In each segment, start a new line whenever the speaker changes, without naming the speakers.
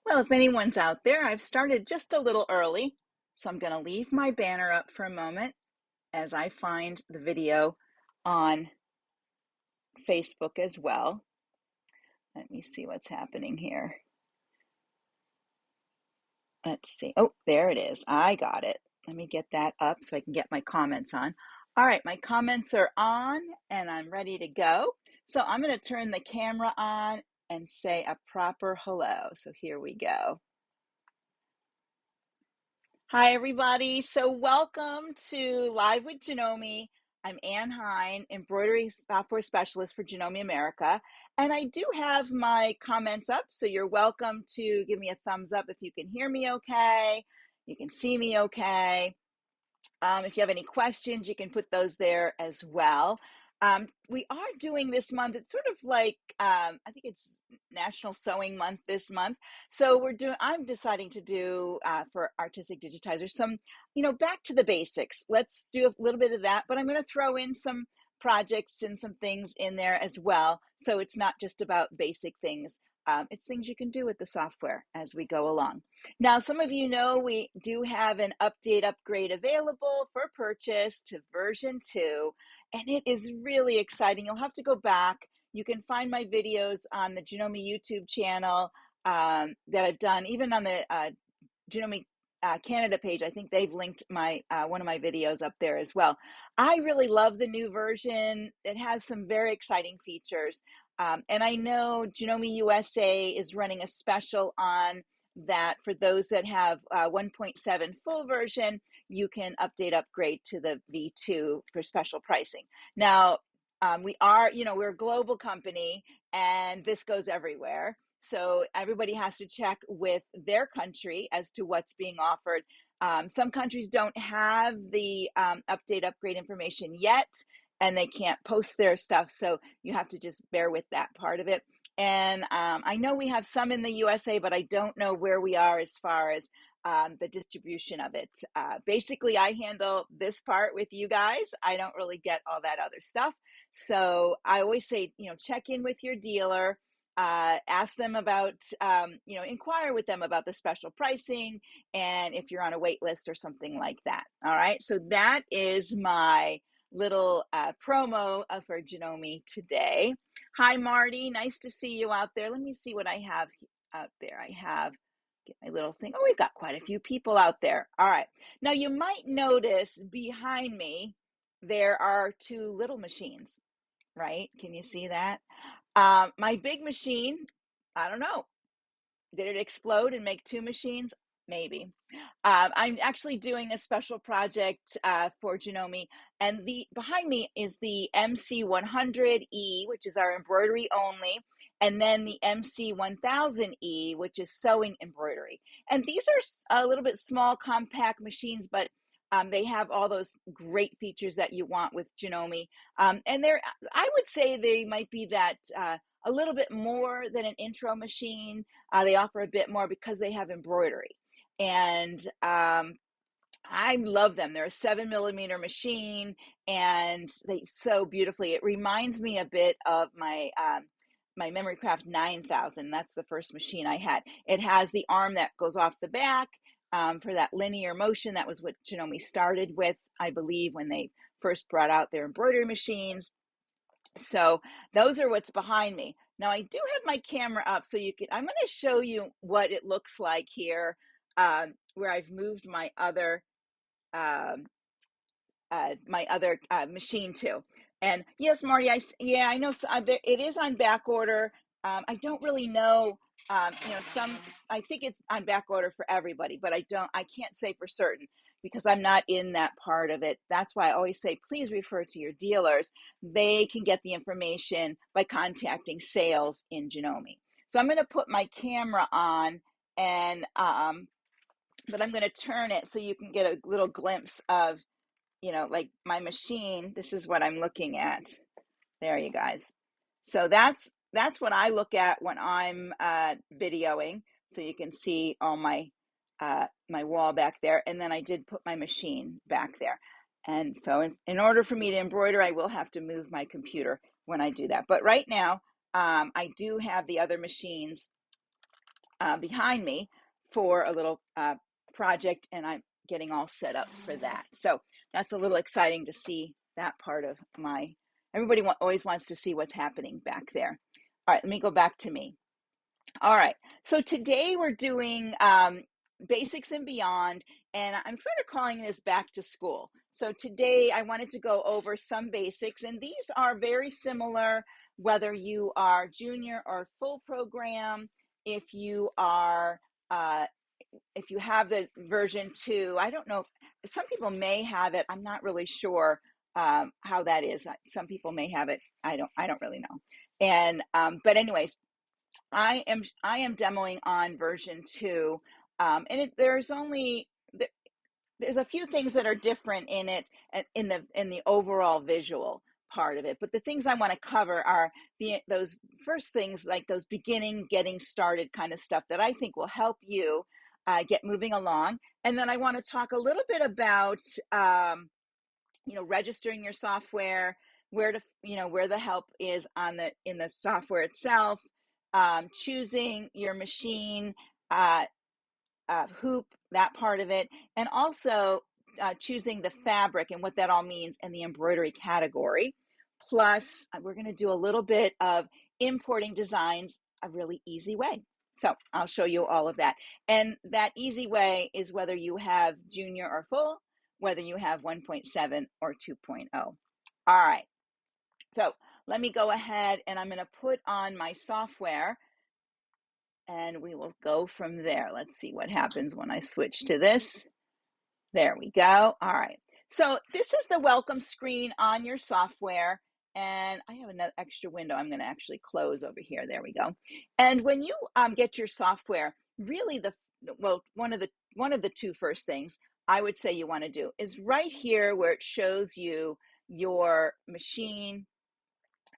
Well, if anyone's out there, I've started just a little early, so I'm going to leave my banner up for a moment as I find the video on Facebook as well. Let me see what's happening here. Let's see. Oh, there it is. I got it. Let me get that up so I can get my comments on. All right, my comments are on and I'm ready to go. So I'm going to turn the camera on and say a proper hello. So here we go. Hi, everybody. So welcome to Live with Janome. I'm Ann Hein, embroidery software specialist for Janome America. And I do have my comments up, so you're welcome to give me a thumbs up if you can hear me okay, you can see me okay. If you have any questions, you can put those there as well. We are doing this month, it's sort of like, I think it's National Sewing Month this month. So I'm deciding to do for Artistic Digitizer some, back to the basics. Let's do a little bit of that, but I'm going to throw in some projects and some things in there as well. So it's not just about basic things. It's things you can do with the software as we go along. Now, some of you know we do have an upgrade available for purchase to version 2, and it is really exciting. You'll have to go back. You can find my videos on the Janome YouTube channel that I've done, even on the Janome Canada page. I think they've linked my one of my videos up there as well. I really love the new version. It has some very exciting features. And I know Janome USA is running a special on that for those that have 1.7 full version. You can upgrade to the V2 for special pricing. Now, we're a global company and this goes everywhere. So everybody has to check with their country as to what's being offered. Some countries don't have the upgrade information yet, and they can't post their stuff. So you have to just bear with that part of it. And I know we have some in the USA, but I don't know where we are as far as the distribution of it. Basically, I handle this part with you guys. I don't really get all that other stuff. So I always say, check in with your dealer. Ask them about, inquire with them about the special pricing and if you're on a wait list or something like that. All right. So that is my little promo for Janome today. Hi, Marty. Nice to see you out there. Let me see what I have out there. I have get my little thing. Oh, we've got quite a few people out there. All right. Now you might notice behind me, there are two little machines, right? Can you see that? My big machine, I don't know. Did it explode and make two machines? Maybe. I'm actually doing a special project for Janome, and the behind me is the MC100E, which is our embroidery only, and then the MC1000E, which is sewing embroidery. And these are a little bit small, compact machines, but they have all those great features that you want with Janome. And I would say they might be that a little bit more than an intro machine. They offer a bit more because they have embroidery. And I love them. They're a 7mm machine and they sew beautifully. It reminds me a bit of my my Memorycraft 9000. That's the first machine I had. It has the arm that goes off the back for that linear motion. That was what Janome started with, I believe, when they first brought out their embroidery machines. So those are what's behind me. Now I do have my camera up so I'm going to show you what it looks like here where I've moved my other um, machine to. And yes, Marty, I know it is on back order. I don't really know, I think it's on back order for everybody, but I can't say for certain because I'm not in that part of it. That's why I always say, please refer to your dealers. They can get the information by contacting sales in Janome. So I'm going to put my camera on and, but I'm going to turn it so you can get a little glimpse of like my machine. This is what I'm looking at. There, you guys. So that's what I look at when I'm videoing. So you can see all my my wall back there. And then I did put my machine back there. And so in order for me to embroider, I will have to move my computer when I do that. But right now, I do have the other machines behind me for a little project, and I'm getting all set up for that. So that's a little exciting to see that part of my, everybody always wants to see what's happening back there. All right, let me go back to me. All right, so today we're doing basics and beyond, and I'm sort of calling this back to school. So today I wanted to go over some basics, and these are very similar whether you are junior or full program. If you are if you have the version 2, I don't know, some people may have it. I'm not really sure how that is. Some people may have it. I don't really know. And but anyways, I am demoing on version 2, and there's a few things that are different in it, in the overall visual part of it. But the things I want to cover are those first things, like those getting started kind of stuff that I think will help you get moving along. And then I want to talk a little bit about registering your software, where the help is in the software itself, choosing your machine, hoop, that part of it, and also choosing the fabric and what that all means in the embroidery category. Plus, we're going to do a little bit of importing designs a really easy way. So I'll show you all of that. And that easy way is whether you have junior or full, whether you have 1.7 or 2.0. All right. So let me go ahead and I'm going to put on my software and we will go from there. Let's see what happens when I switch to this. There we go. All right. So this is the welcome screen on your software. And I have another extra window I'm going to actually close over here. There we go. And when you get your software, really one of the two first things I would say you want to do is right here where it shows you your machine,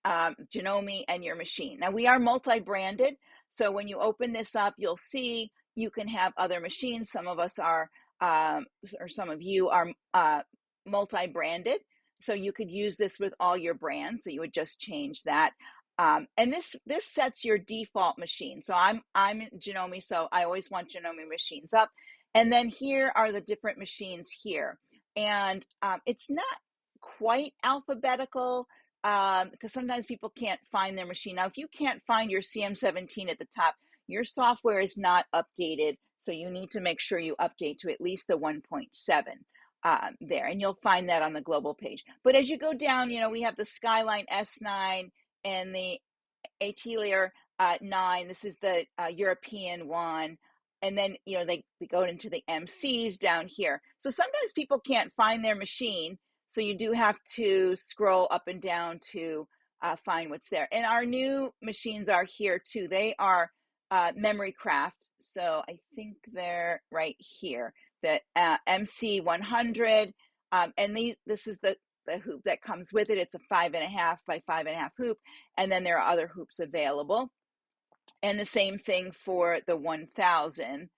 Janome, and your machine. Now we are multi-branded, so when you open this up, you'll see you can have other machines. Some of us are, or some of you are multi-branded, so you could use this with all your brands. So you would just change that, and this sets your default machine. So I'm Janome, so I always want Janome machines up, and then here are the different machines here, and it's not quite alphabetical because sometimes people can't find their machine. Now, if you can't find your CM17 at the top, your software is not updated. So you need to make sure you update to at least the 1.7 there, and you'll find that on the global page. But as you go down, we have the Skyline S9 and the Atelier 9. This is the European one. And then, they go into the MCs down here. So sometimes people can't find their machine. So you do have to scroll up and down to find what's there. And our new machines are here too. They are Memory Craft. So I think they're right here. The MC100. And this is the hoop that comes with it. It's a 5.5 by 5.5 hoop. And then there are other hoops available. And the same thing for the 1000.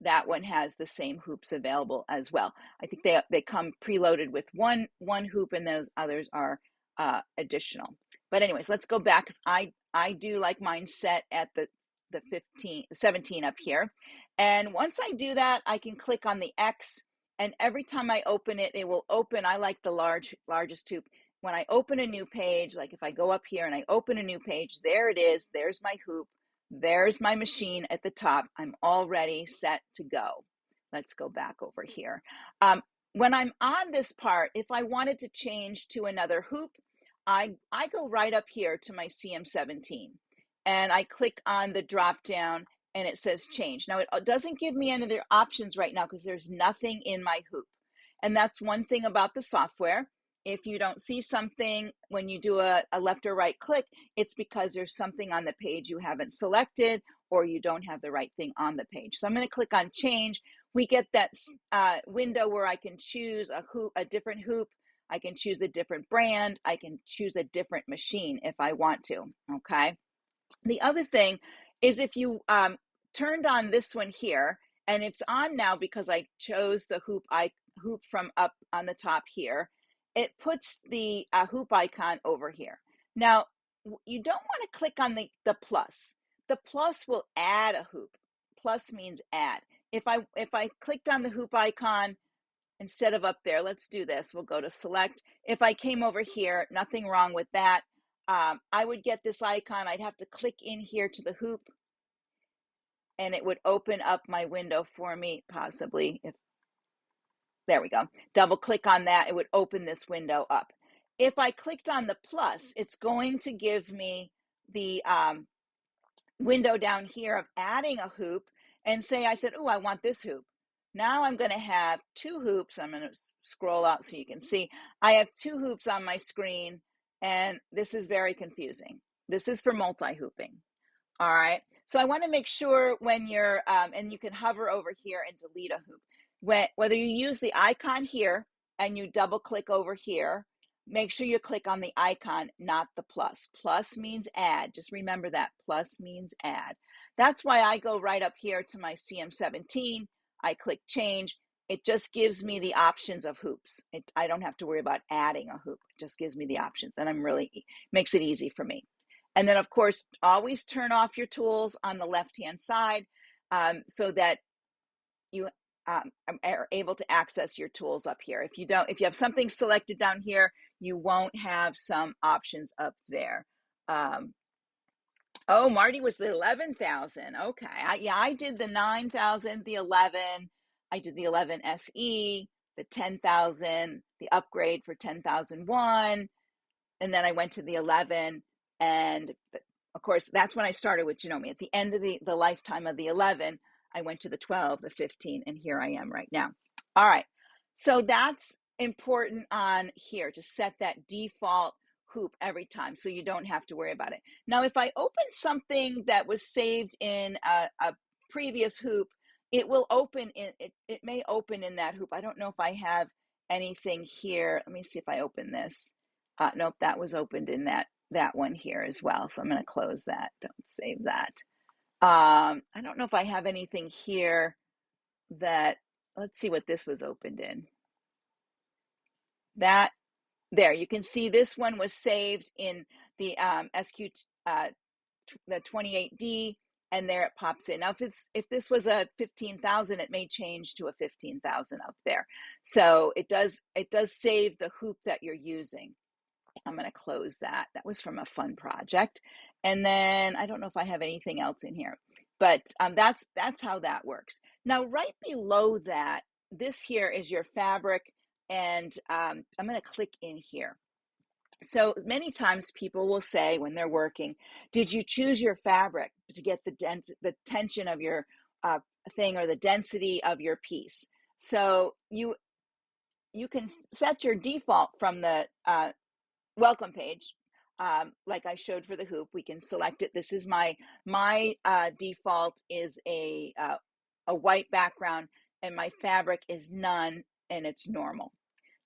That one has the same hoops available as well. I think they come preloaded with one hoop, and those others are additional. But anyways, let's go back, because I do like mine set at the 17 up here. And once I do that, I can click on the X, and every time I open it, it will open. I like the largest hoop. When I open a new page, like if I go up here and I open a new page, there it is. There's my hoop. There's my machine at the top. I'm already set to go. Let's go back over here. When I'm on this part, if I wanted to change to another hoop, I go right up here to my CM17 and I click on the drop down and it says change. Now it doesn't give me any other options right now because there's nothing in my hoop. And that's one thing about the software. If you don't see something when you do a left or right click, it's because there's something on the page you haven't selected or you don't have the right thing on the page. So I'm going to click on change. We get that window where I can choose a different hoop. I can choose a different brand. I can choose a different machine if I want to. Okay. The other thing is if you turned on this one here, and it's on now because I chose the hoop from up on the top here, it puts the hoop icon over here. Now, you don't want to click on the plus. The plus will add a hoop. plus means add. If I clicked on the hoop icon instead of up there, let's do this. We'll go to select. If I came over here, nothing wrong with that. I would get this icon. I'd have to click in here to the hoop, and it would open up my window for me, possibly. There we go. Double click on that. It would open this window up. If I clicked on the plus, it's going to give me the window down here of adding a hoop, and say I said, oh, I want this hoop. Now I'm going to have two hoops. I'm going to scroll out so you can see. I have two hoops on my screen, and this is very confusing. This is for multi-hooping. All right. So I want to make sure when you're, and you can hover over here and delete a hoop. Whether you use the icon here and you double click over here, make sure you click on the icon, not the plus. Plus means add. Just remember that. Plus means add. That's why I go right up here to my CM17. I click change. It just gives me the options of hoops. I don't have to worry about adding a hoop. It just gives me the options, and makes it easy for me. And then, of course, always turn off your tools on the left-hand side so that you are able to access your tools up here. If you have something selected down here, you won't have some options up there. Oh, Marty was the 11,000. Okay. I did the 9,000, the 11. I did the 11 SE, the 10,000, the upgrade for 10,001. And then I went to the 11. And of course, that's when I started with Janome. At the end of the lifetime of the 11, I went to the 12, the 15, and here I am right now. All right. So that's important on here to set that default hoop every time so you don't have to worry about it. Now, if I open something that was saved in a previous hoop, it will open in it may open in that hoop. I don't know if I have anything here. Let me see if I open this. Nope, that was opened in that one here as well. So I'm going to close that. Don't save that. I don't know if I have anything here that, let's see what this was opened in. That, there, you can see this one was saved in the SQ, the 28D, and there it pops in. Now, if this was a 15,000, it may change to a 15,000 up there. So it does save the hoop that you're using. I'm going to close that. That was from a fun project. And then I don't know if I have anything else in here, but that's how that works. Now, right below that, this here is your fabric, and I'm going to click in here. So many times people will say when they're working, did you choose your fabric to get the tension of your thing, or the density of your piece? So you can set your default from the welcome page, like I showed for the hoop. We can select it. This is my default is a white background, and my fabric is none, and it's normal.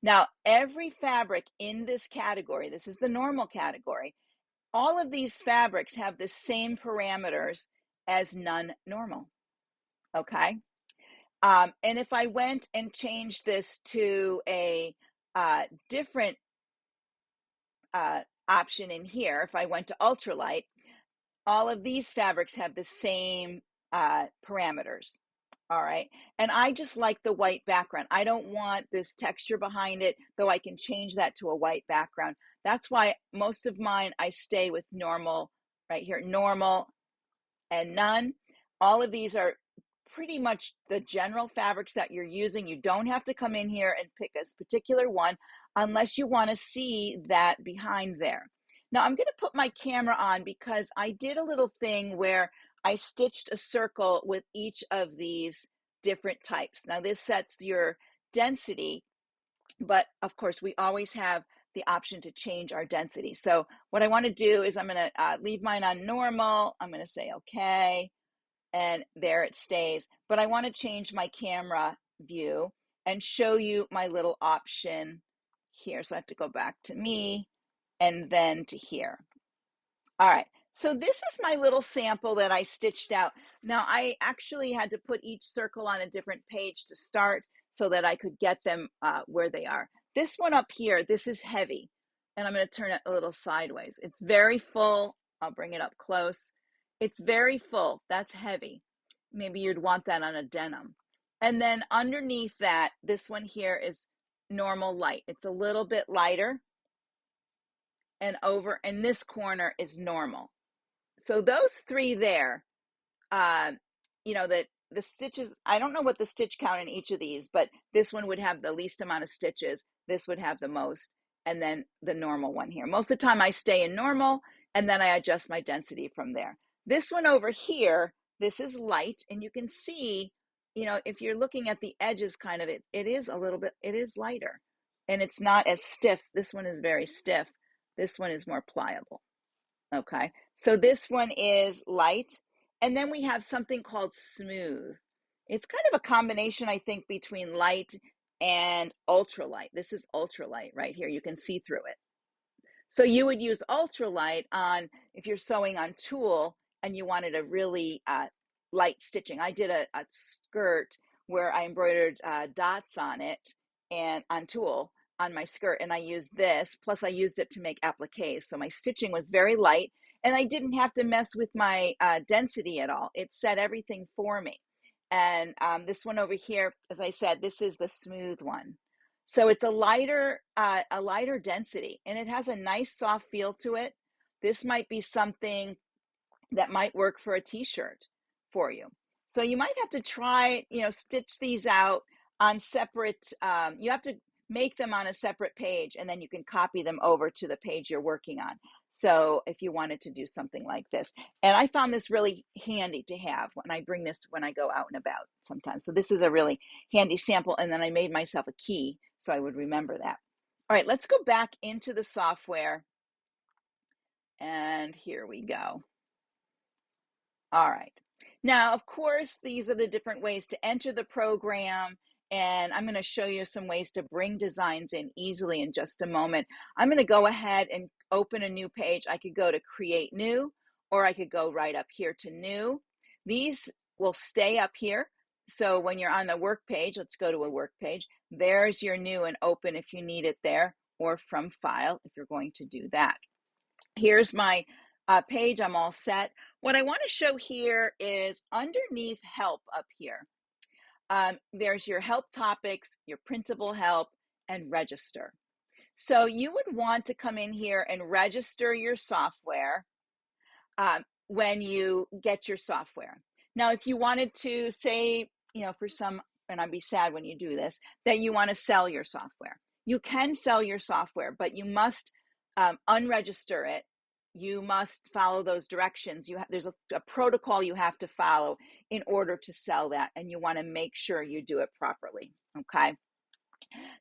Now, every fabric in this category, this is the normal category, all of these fabrics have the same parameters as none normal, okay? And if I went and changed this to a different option in here, if I went to ultralight, all of these fabrics have the same parameters. All right. And I just like the white background. I don't want this texture behind it, though I can change that to a white background. That's why most of mine, I stay with normal right here, normal and none. All of these are pretty much the general fabrics that you're using. You don't have to come in here and pick a particular one unless you want to see that behind there. Now I'm going to put my camera on because I did a little thing where I stitched a circle with each of these different types. Now this sets your density, but of course we always have the option to change our density. So what I want to do is I'm going to leave mine on normal. I'm going to say okay, and there it stays. But I want to change my camera view and show you my little option here. So I have to go back to me and then to here. All right, so this is my little sample that I stitched out. Now I actually had to put each circle on a different page to start so that I could get them where they are. This one up here, this is heavy, and I'm going to turn it a little sideways. It's very full. I'll bring it up close. It's very full. That's heavy. maybe you'd want that on a denim. And then underneath that, this one here is normal light. It's a little bit lighter, and over in this corner is normal. So those three there, you know, that the stitches, I don't know what the stitch count in each of these, but this one would have the least amount of stitches. This would have the most, and then the normal one here. Most of the time I stay in normal, and then I adjust my density from there. This one over here, this is light, and you can see, you know, if you're looking at the edges kind of, it is a little bit, it is lighter, and it's not as stiff. This one is very stiff. This one is more pliable. Okay, so this one is light. And then we have something called smooth. It's kind of a combination, I think, between light and ultralight. This is ultralight right here. You can see through it. So you would use ultralight on, if you're sewing on tulle and you wanted a really light stitching. I did a skirt where I embroidered dots on it and on tulle on my skirt, and I used this, plus I used it to make appliques. So my stitching was very light, and I didn't have to mess with my density at all. It set everything for me. And this one over here, as I said, this is the smooth one. So it's a lighter density, and it has a nice soft feel to it. This might be something that might work for a t-shirt for you. So you might have to try, you know, stitch these out on separate, you have to make them on a separate page, and then you can copy them over to the page you're working on. So if you wanted to do something like this, and I found this really handy to have when I bring this when I go out and about sometimes. So this is a really handy sample, and then I made myself a key so I would remember that. All right, let's go back into the software, and here we go. All right. Now, of course, these are the different ways to enter the program, and I'm going to show you some ways to bring designs in easily in just a moment. I'm going to go ahead and open a new page. I could go to Create New, or I could go right up here to New. These will stay up here. So when you're on a work page, let's go to a work page. There's your New and Open if you need it there, or from File if you're going to do that. Here's my page. I'm all set. What I want to show here is underneath Help up here. There's your help topics, your printable help, and register. So you would want to come in here and register your software when you get your software. Now, if you wanted to say, you know, for some, and I'd be sad when you do this, that you want to sell your software. You can sell your software, but you must unregister it. You must follow those directions. There's a protocol you have to follow in order to sell that, and you want to make sure you do it properly, okay?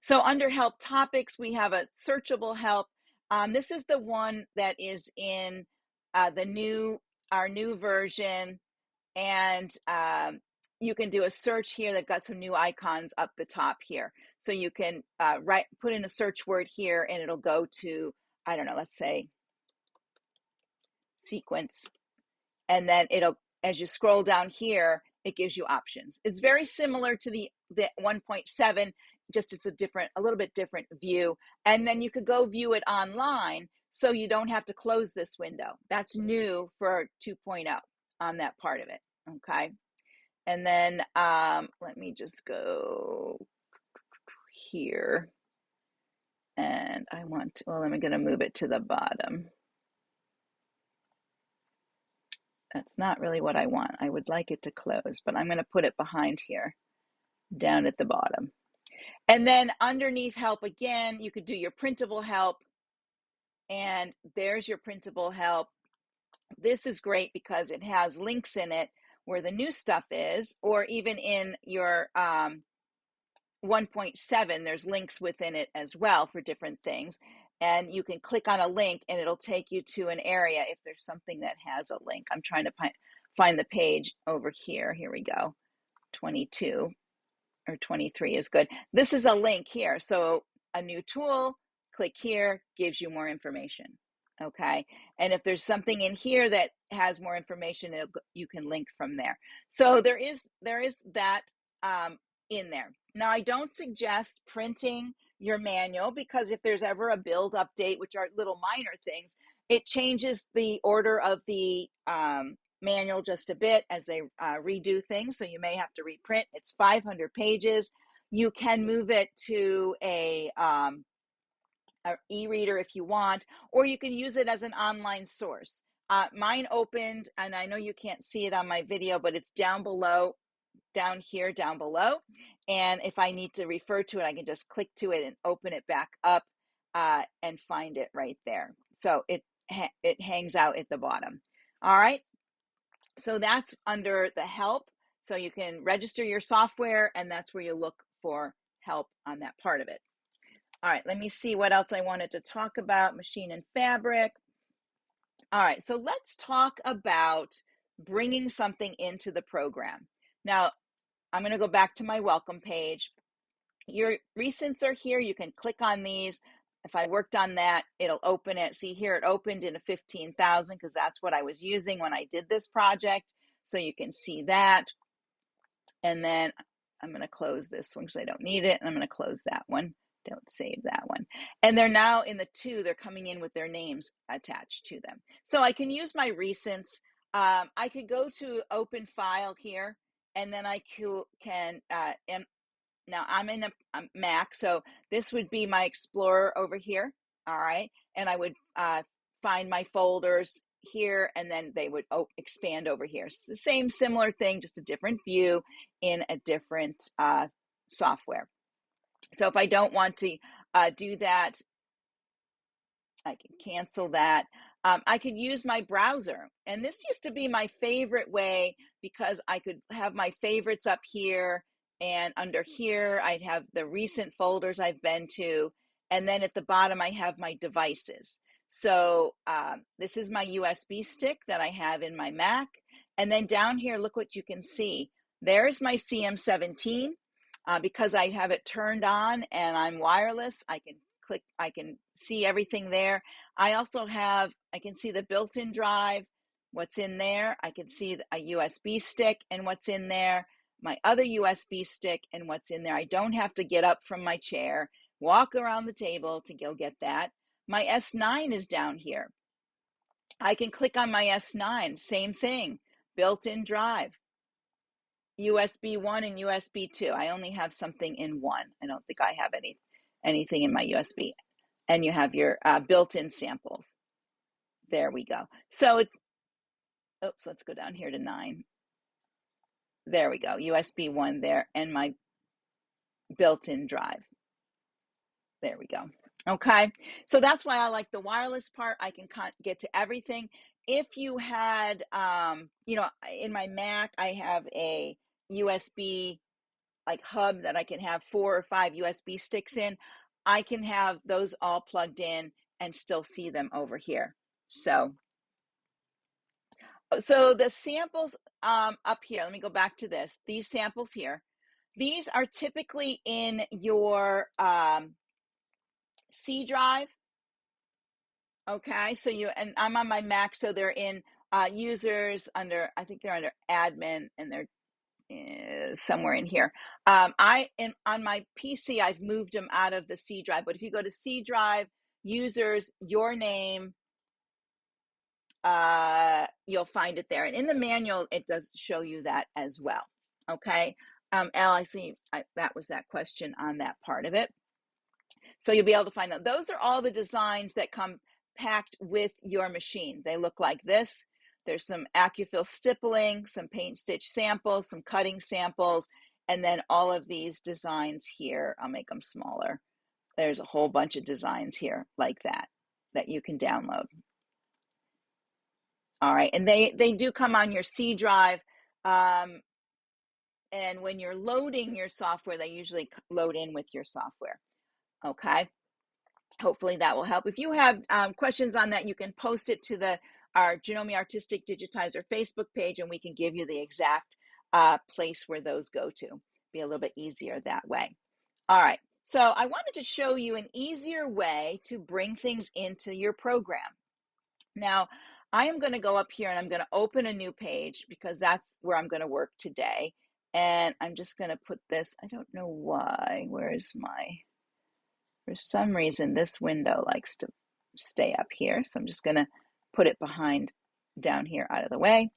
So under help topics, we have a searchable help. This is the one that is in our new version, and you can do a search here. They've got some new icons up the top here. So you can put in a search word here, and it'll go to, I don't know, let's say sequence. And then as you scroll down here, it gives you options. It's very similar to the 1.7, just it's a little bit different view. And then you could go view it online, so you don't have to close this window. That's new for 2.0 on that part of it, okay? And then let me just go here. And I'm going to move it to the bottom. That's not really what I want. I would like it to close, but I'm going to put it behind here, down at the bottom. And then underneath help again, you could do your printable help. And there's your printable help. This is great because it has links in it where the new stuff is, or even in your 1.7, there's links within it as well for different things. And you can click on a link and it'll take you to an area if there's something that has a link. I'm trying to find the page over here. Here we go. 22 or 23 is good. This is a link here. So a new tool, click here, gives you more information. Okay. And if there's something in here that has more information, you can link from there. So there is that in there. Now, I don't suggest printing your manual, because if there's ever a build update, which are little minor things, it changes the order of the manual just a bit as they redo things, so you may have to reprint. It's 500 pages. You can move it to a e-reader if you want, or you can use it as an online source. Mine opened, and I know you can't see it on my video, but it's down below, down here, down below. And if I need to refer to it, I can just click to it and open it back up and find it right there. So it hangs out at the bottom. All right. So that's under the help. So you can register your software, and that's where you look for help on that part of it. All right, let me see what else I wanted to talk about, machine and fabric. All right, so let's talk about bringing something into the program. Now, I'm going to go back to my welcome page. Your recents are here. You can click on these. If I worked on that, it'll open it. See here, it opened in a 15,000 because that's what I was using when I did this project. So you can see that. And then I'm going to close this one because I don't need it. And I'm going to close that one. Don't save that one. And they're now in the two, they're coming in with their names attached to them. So I can use my recents. I could go to open file here, and then I can, now I'm in a Mac, so this would be my Explorer over here. All right. And I would find my folders here, and then they would expand over here. It's the same similar thing, just a different view in a different software. So if I don't want to do that, I can cancel that. I could use my browser, and this used to be my favorite way because I could have my favorites up here, and under here I'd have the recent folders I've been to, and then at the bottom I have my devices. So this is my USB stick that I have in my Mac, and then down here, look what you can see. There's my CM17. Because I have it turned on and I'm wireless, I can click, I can see everything there. I also have, I can see the built-in drive, what's in there. I can see a USB stick and what's in there, my other USB stick and what's in there. I don't have to get up from my chair, walk around the table to go get that. My S9 is down here. I can click on my S9, same thing, built-in drive. USB 1 and USB 2. I only have something in one. I don't think I have anything in my USB. And you have your built-in samples. There we go. So it's, oops, let's go down here to 9. There we go, USB 1 there, and my built-in drive. There we go. Okay, so that's why I like the wireless part. I can get to everything. If you had, you know, in my Mac, I have a USB like hub that I can have 4 or 5 USB sticks in. I can have those all plugged in and still see them over here. So the samples up here, let me go back to this. These samples here, these are typically in your C drive. Okay, so and I'm on my Mac, so they're in users under, I think they're under admin, and they're somewhere in here. On my PC, I've moved them out of the C drive, but if you go to C drive, users, your name, you'll find it there. And in the manual, it does show you that as well. Okay. Al, I see that was that question on that part of it. So you'll be able to find out. Those are all the designs that come packed with your machine. They look like this. There's some AccuFill stippling, some paint stitch samples, some cutting samples, and then all of these designs here. I'll make them smaller. There's a whole bunch of designs here like that you can download. All right, and they do come on your C drive. And when you're loading your software, they usually load in with your software. Okay. Hopefully that will help. If you have questions on that, you can post it to our Janome Artistic Digitizer Facebook page, and we can give you the exact place where those go to. Be a little bit easier that way. All right, so I wanted to show you an easier way to bring things into your program. Now, I am going to go up here and I'm going to open a new page because that's where I'm going to work today. And I'm just going to put this, I don't know why, for some reason, this window likes to stay up here. So I'm just going to put it behind down here out of the way.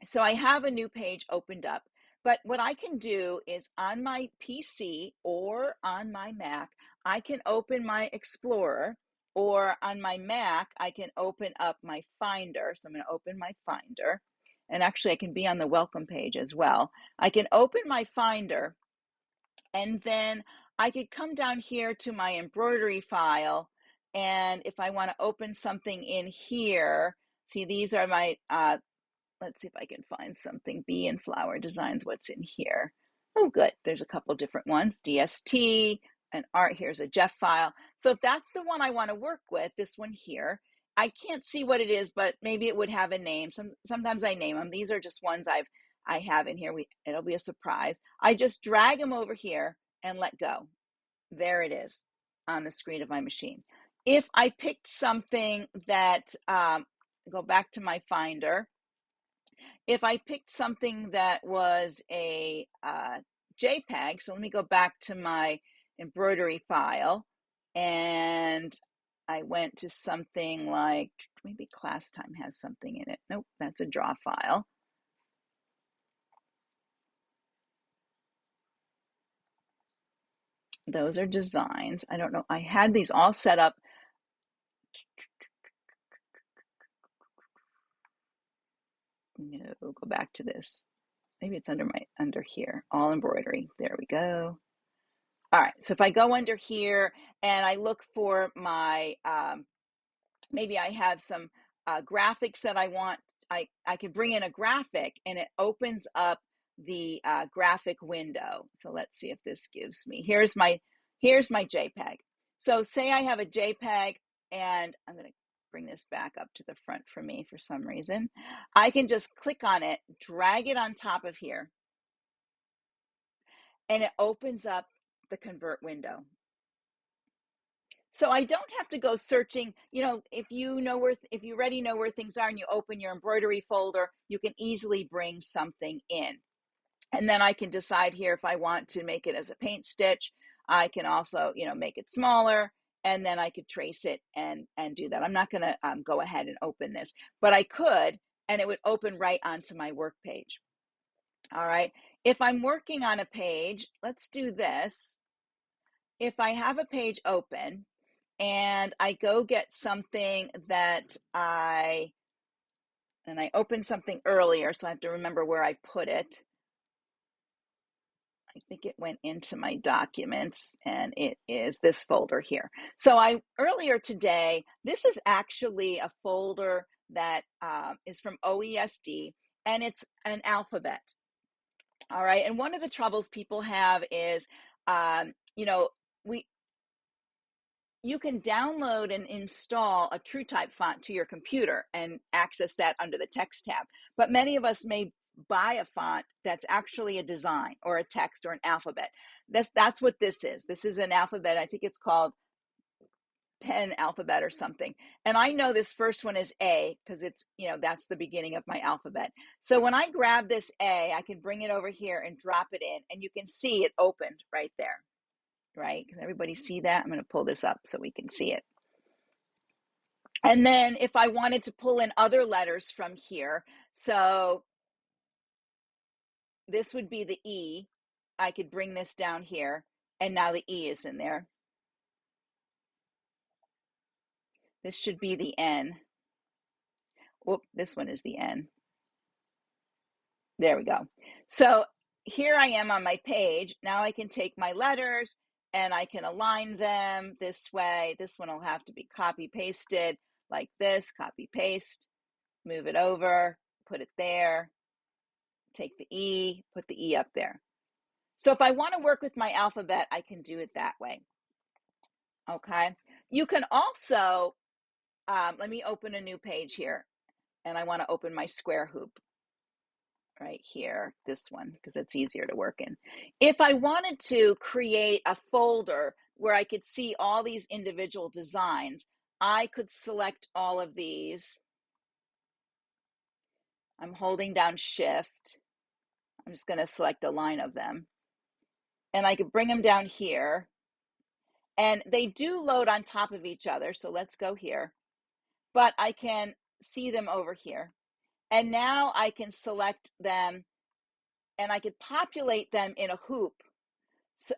So I have a new page opened up, but what I can do is on my PC or on my Mac, I can open my Explorer, or on my Mac, I can open up my Finder. So I'm going to open my Finder, and actually I can be on the welcome page as well. I can open my Finder, and then I could come down here to my embroidery file, and if I want to open something in here, see, these are my let's see if I can find something. Bee and Flower Designs, what's in here? Oh, good. There's a couple different ones. DST and art. Here's a Jeff file. So if that's the one I want to work with, this one here, I can't see what it is, but maybe it would have a name. Sometimes I name them. These are just ones I have in here. It'll be a surprise. I just drag them over here and let go. There it is on the screen of my machine. If I picked something that, go back to my Finder, if I picked something that was a JPEG, so let me go back to my embroidery file, and I went to something like, maybe Class Time has something in it. Nope, that's a draw file. Those are designs. I don't know. I had these all set up. No, go back to this. Maybe it's under here, all embroidery. There we go. All right, so if I go under here and I look for my, maybe I have some graphics that I want, I can bring in a graphic and it opens up the graphic window. So let's see if this gives me, here's my JPEG. So say I have a JPEG, and I'm going to bring this back up to the front for me for some reason. I can just click on it, drag it on top of here, and it opens up the convert window. So I don't have to go searching. If you already know where things are and you open your embroidery folder, you can easily bring something in. And then I can decide here if I want to make it as a paint stitch. I can also, make it smaller, and then I could trace it and do that. I'm not going to go ahead and open this, but I could, and it would open right onto my work page. All right. If I'm working on a page, let's do this. If I have a page open and I go get something that I opened something earlier, so I have to remember where I put it. I think it went into my documents, and it is this folder here. So earlier today, this is actually a folder that is from OESD, and it's an alphabet. All right, and one of the troubles people have is, you can download and install a TrueType font to your computer and access that under the text tab. But many of us may buy a font that's actually a design or a text or an alphabet. That's what this is. This is an alphabet. I think it's called Pen Alphabet or something. And I know this first one is A because it's, that's the beginning of my alphabet. So when I grab this A, I can bring it over here and drop it in, and you can see it opened right there. Right? Can everybody see that? I'm going to pull this up so we can see it. And then if I wanted to pull in other letters from here, so this would be the E. I could bring this down here, and now the E is in there. This should be the N. Whoop, this one is the N. There we go. So here I am on my page. Now I can take my letters and I can align them this way. This one will have to be copy pasted like this, copy paste, move it over, put it there, take the E, put the E up there. So if I want to work with my alphabet, I can do it that way. Okay. You can also, let me open a new page here, and I want to open my square hoop right here, this one, because it's easier to work in. If I wanted to create a folder where I could see all these individual designs, I could select all of these. I'm holding down Shift. I'm just going to select a line of them, and I could bring them down here, and they do load on top of each other. So let's go here, but I can see them over here. And now I can select them and I could populate them in a hoop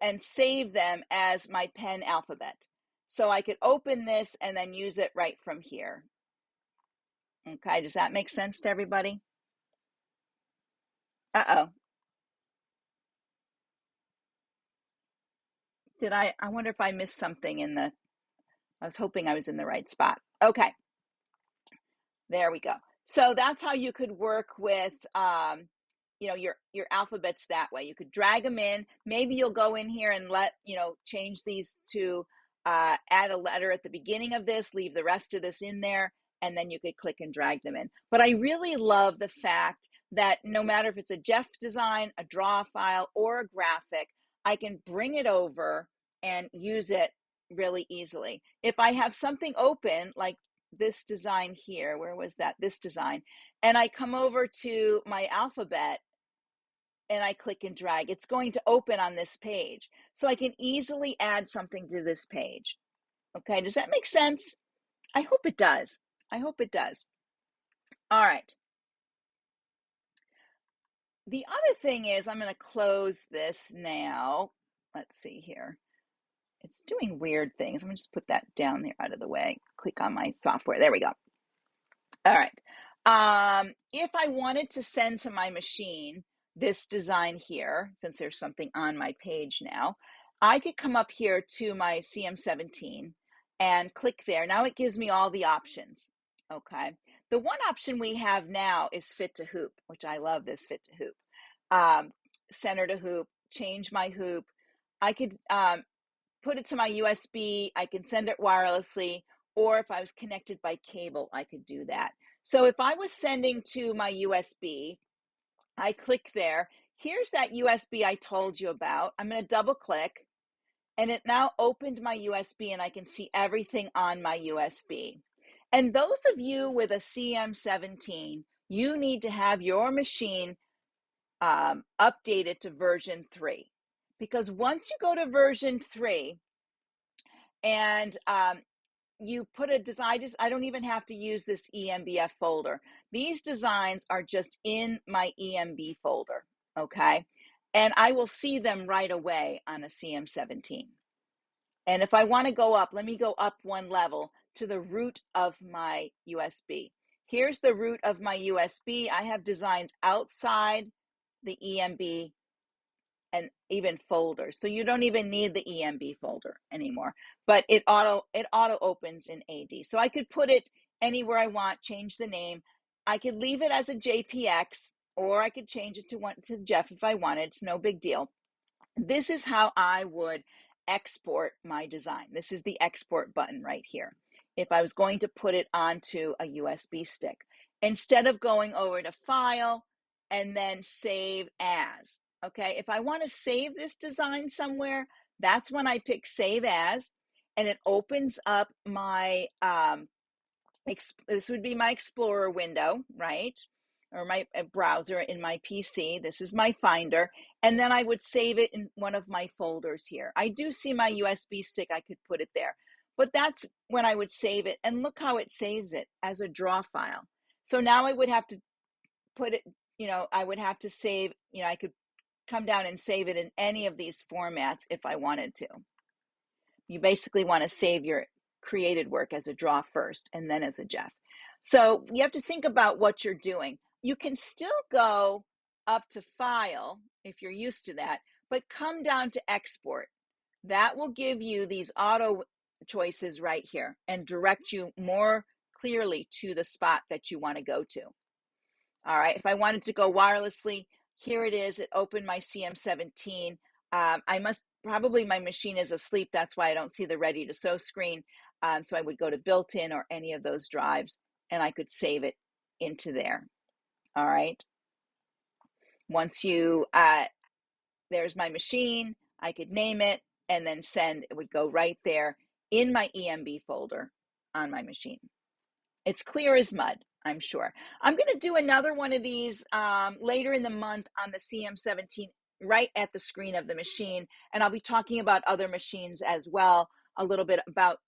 and save them as my pen alphabet. So I could open this and then use it right from here. Okay, does that make sense to everybody? Uh-oh. I wonder if I missed something I was hoping I was in the right spot. Okay, there we go. So that's how you could work with, your alphabets that way. You could drag them in. Maybe you'll go in here and change these to add a letter at the beginning of this, leave the rest of this in there, and then you could click and drag them in. But I really love the fact that no matter if it's a Jeff design, a draw file, or a graphic, I can bring it over and use it really easily. If I have something open, like this design here, where was that? This design. And I come over to my alphabet and I click and drag, it's going to open on this page. So I can easily add something to this page. Okay, does that make sense? I hope it does. I hope it does. All right. The other thing is, I'm going to close this now. Let's see here. It's doing weird things. I'm going to just put that down there out of the way. Click on my software. There we go. All right. If I wanted to send to my machine this design here, since there's something on my page now, I could come up here to my CM17 and click there. Now it gives me all the options. Okay. The one option we have now is fit to hoop, which I love this fit to hoop. Center to hoop, change my hoop. I could put it to my USB. I can send it wirelessly, or if I was connected by cable, I could do that. So if I was sending to my USB, I click there. Here's that USB I told you about. I'm going to double click, and it now opened my USB, and I can see everything on my USB. And those of you with a CM17, you need to have your machine updated to version 3. Because once you go to version 3, and you put a design, I don't even have to use this EMBF folder. These designs are just in my EMB folder, okay? And I will see them right away on a CM17. And if I want to go up, let me go up one level to the root of my USB. Here's the root of my USB. I have designs outside the EMB and even folders. So you don't even need the EMB folder anymore, but it auto opens in AD. So I could put it anywhere I want, change the name. I could leave it as a JPX, or I could change it to Jeff if I wanted. It's no big deal. This is how I would export my design. This is the export button right here. If I was going to put it onto a USB stick, instead of going over to File and then Save As. Okay, if I want to save this design somewhere, that's when I pick Save As, and it opens up my, this would be my Explorer window, right? Or my browser in my PC. This is my Finder. And then I would save it in one of my folders here. I do see my USB stick. I could put it there. But that's when I would save it. And look how it saves it as a draw file. So now I would have to put it, I would have to save, I could come down and save it in any of these formats if I wanted to. You basically want to save your created work as a draw first and then as a Jeff. So you have to think about what you're doing. You can still go up to File if you're used to that, but come down to Export. That will give you these auto choices right here and direct you more clearly to the spot that you want to go to. All right, if I wanted to go wirelessly, here it is. It opened my CM17. My machine is asleep. That's why I don't see the ready to sew screen. So I would go to built-in or any of those drives, and I could save it into there. All right. Once there's my machine, I could name it and then send. It would go right there in my EMB folder on my machine. It's clear as mud, I'm sure. I'm going to do another one of these later in the month on the CM17 right at the screen of the machine. And I'll be talking about other machines as well, a little bit about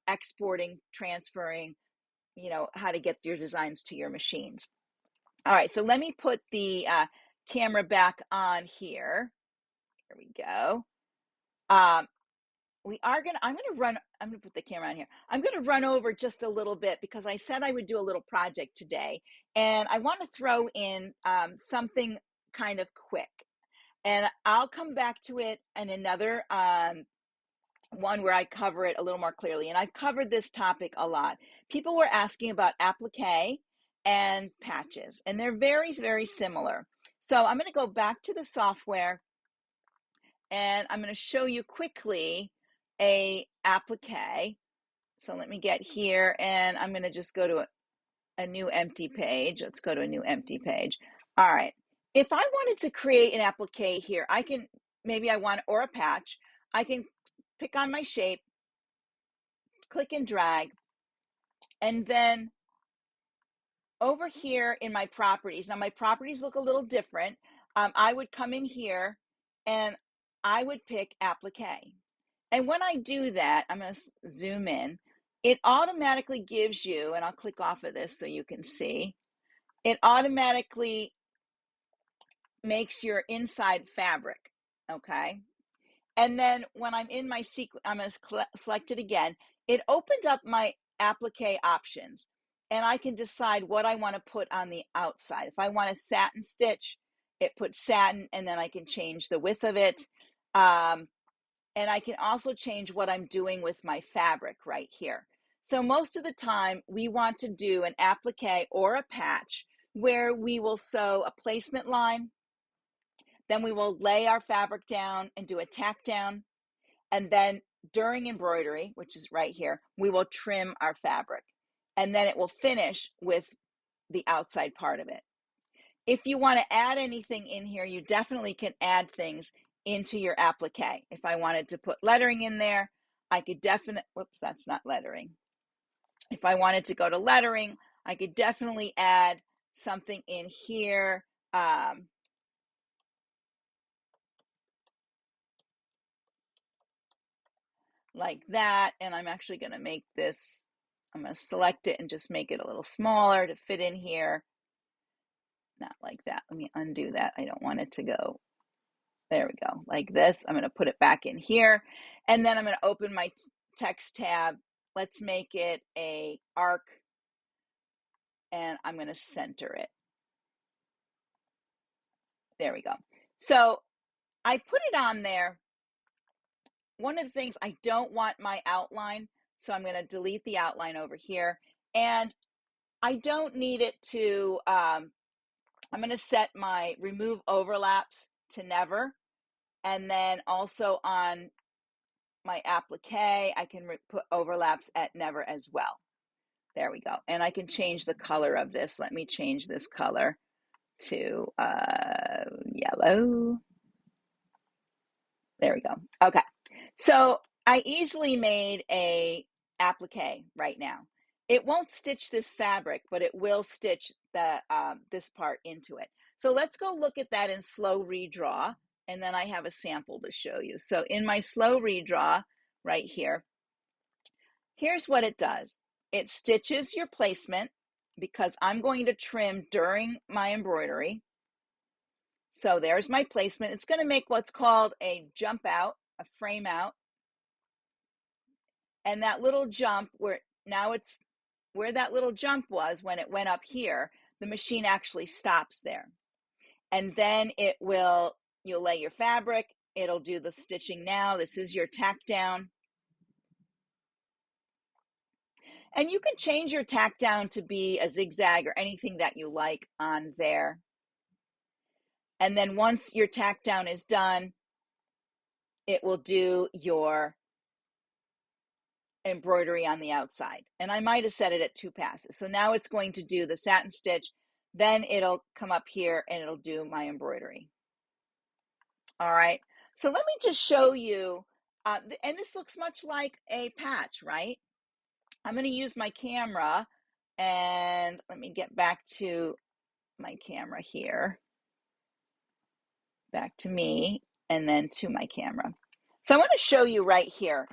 exporting, transferring, you know, how to get your designs to your machines. All right, so let me put the camera back on here. Here we go. I'm gonna put the camera on here. I'm gonna run over just a little bit because I said I would do a little project today, and I want to throw in something kind of quick. And I'll come back to it in another one where I cover it a little more clearly. And I've covered this topic a lot. People were asking about applique and patches, and they're very, very similar. So I'm going to go back to the software, and I'm going to show you quickly a applique. So let me get here, and I'm going to just go to a new empty page. Let's go to a new empty page. All right. If I wanted to create an applique here, I can, maybe I want, or a patch, I can pick on my shape, click and drag, and then over here in my properties, now my properties look a little different. I would come in here and I would pick applique. And when I do that, I'm going to zoom in. It automatically gives you, and I'll click off of this so you can see, it automatically makes your inside fabric, okay? And then when I'm in my sequence, I'm going to select it again. It opened up my applique options, and I can decide what I want to put on the outside. If I want a satin stitch, it puts satin, and then I can change the width of it. And I can also change what I'm doing with my fabric right here. So most of the time, we want to do an applique or a patch where we will sew a placement line, then we will lay our fabric down and do a tack down. And then during embroidery, which is right here, we will trim our fabric. And then it will finish with the outside part of it. If you want to add anything in here, you definitely can add things into your applique. If I wanted to put lettering in there, I could definitely, whoops, that's not lettering. If I wanted to go to lettering, I could definitely add something in here. Like that, and I'm actually going to make this, I'm going to select it and just make it a little smaller to fit in here. Not like that. Let me undo that. I don't want it to go. There we go. Like this. I'm going to put it back in here, and then I'm going to open my text tab. Let's make it a arc, and I'm going to center it. There we go. So I put it on there. One of the things, I don't want my outline, so I'm going to delete the outline over here. And I don't need it to, I'm going to set my remove overlaps to never. And then also on my applique, I can put overlaps at never as well. There we go. And I can change the color of this. Let me change this color to yellow. There we go. Okay. So I easily made a applique right now. It won't stitch this fabric, but it will stitch the this part into it. So let's go look at that in slow redraw, and then I have a sample to show you. So in my slow redraw right here, here's what it does. It stitches your placement because I'm going to trim during my embroidery. So there's my placement. It's going to make what's called a jump out, a frame out. And that little jump, where now it's where that little jump was when it went up here, the machine actually stops there. And then it will, you'll lay your fabric, it'll do the stitching now. This is your tack down. And you can change your tack down to be a zigzag or anything that you like on there. And then once your tack down is done, it will do your embroidery on the outside. And I might have set it at 2 passes. So now it's going to do the satin stitch, then it'll come up here and it'll do my embroidery. All right, so let me just show you, and this looks much like a patch, right? I'm going to use my camera, and let me get back to my camera here, back to me, and then to my camera. So I want to show you right here.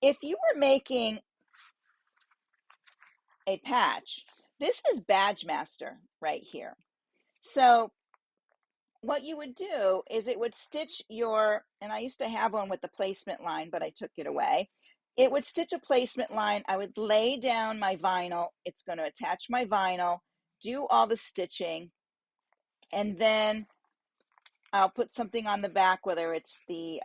If you were making a patch. This is Badge Master right here. So what you would do is it would stitch your, and I used to have one with the placement line, but I took it away. It would stitch a placement line. I would lay down my vinyl. It's going to attach my vinyl, do all the stitching, and then I'll put something on the back, whether it's the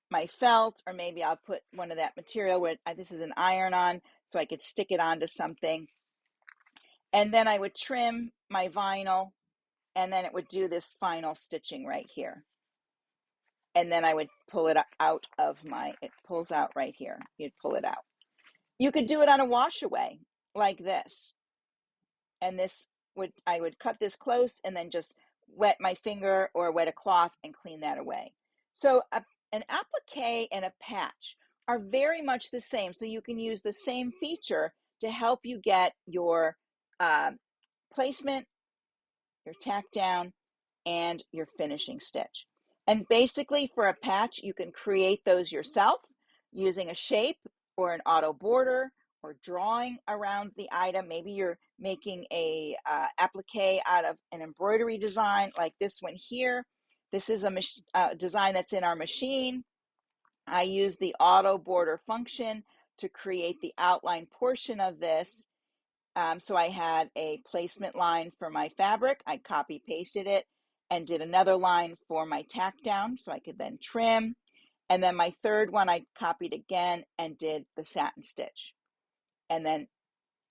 my felt, or maybe I'll put one of that material where this is an iron-on, so I could stick it onto something. And then I would trim my vinyl, and then it would do this final stitching right here. And then I would pull it out of it pulls out right here. You'd pull it out. You could do it on a wash away like this. And I would cut this close and then just wet my finger or wet a cloth and clean that away. So an applique and a patch are very much the same. So you can use the same feature to help you get your placement, your tack down, and your finishing stitch. And basically for a patch, you can create those yourself using a shape or an auto border or drawing around the item. Maybe you're making a applique out of an embroidery design like this one here. This is a design that's in our machine. I use the auto border function to create the outline portion of this. So I had a placement line for my fabric. I copy pasted it and did another line for my tack down so I could then trim. And then my third one I copied again and did the satin stitch and then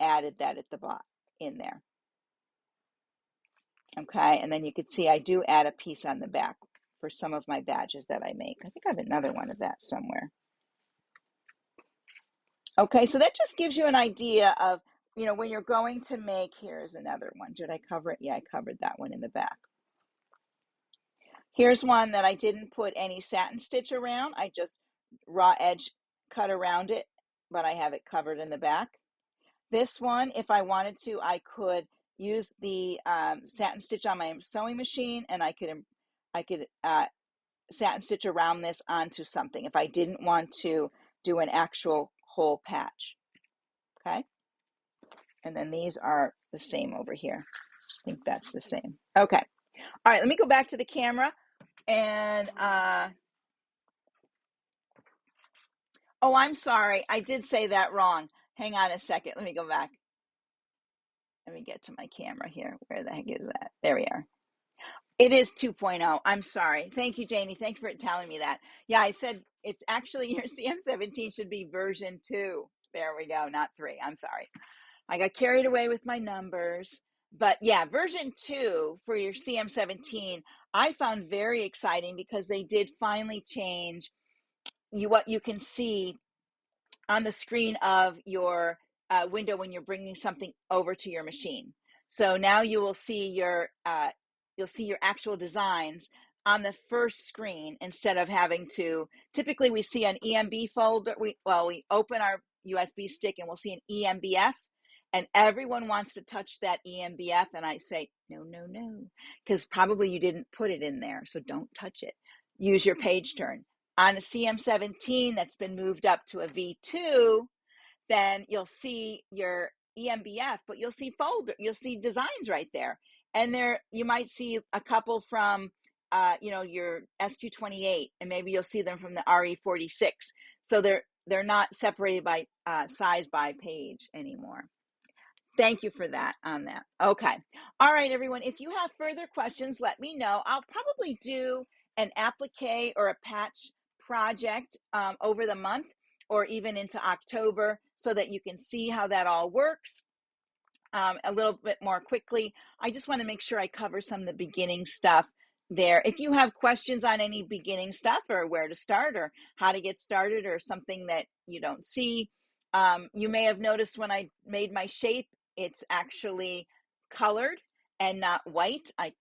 added that at the bottom in there. Okay, and then you could see I do add a piece on the back for some of my badges that I make. I think I have another one of that somewhere. Okay, so that just gives you an idea of, when you're going to make, here's another one. Did I cover it? Yeah, I covered that one in the back. Here's one that I didn't put any satin stitch around. I just raw edge cut around it, but I have it covered in the back. This one, if I wanted to, I could use the satin stitch on my sewing machine, and I could satin stitch around this onto something if I didn't want to do an actual whole patch. Okay. And then these are the same over here. I think that's the same. Okay. All right, let me go back to the camera and oh, I'm sorry. I did say that wrong. Hang on a second. Let me go back. Let me get to my camera here. Where the heck is that? There we are. It is 2.0. I'm sorry. Thank you, Janie. Thank you for telling me that. Yeah, I said it's actually your CM17 should be version 2. There we go, not 3. I'm sorry. I got carried away with my numbers. But yeah, version 2 for your CM17, I found very exciting because they did finally change what you can see on the screen of your window when you're bringing something over to your machine. So now you will see you'll see your actual designs on the first screen instead of having to. Typically, we see an EMB folder. We open our USB stick and we'll see an EMBF, and everyone wants to touch that EMBF, and I say no, because probably you didn't put it in there, so don't touch it. Use your page turn. On a CM17 that's been moved up to a V2, then you'll see your EMBF, but you'll see designs right there. And there you might see a couple from your SQ28, and maybe you'll see them from the RE46. So they're not separated by size by page anymore. Thank you for that on that. Okay. All right, everyone. If you have further questions, let me know. I'll probably do an applique or a patch project over the month or even into October so that you can see how that all works a little bit more quickly. I just want to make sure I cover some of the beginning stuff there. If you have questions on any beginning stuff or where to start or how to get started or something that you don't see, you may have noticed when I made my shape, it's actually colored and not white. I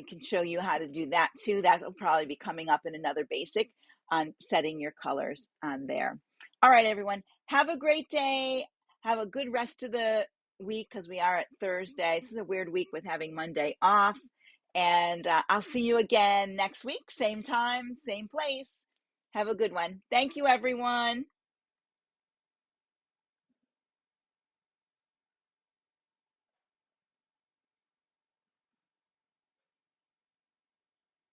can show you how to do that too. That will probably be coming up in another basic on setting your colors on there. All right, everyone, have a great day. Have a good rest of the week because we are at Thursday. This is a weird week with having Monday off. And I'll see you again next week, same time, same place. Have a good one. Thank you, everyone.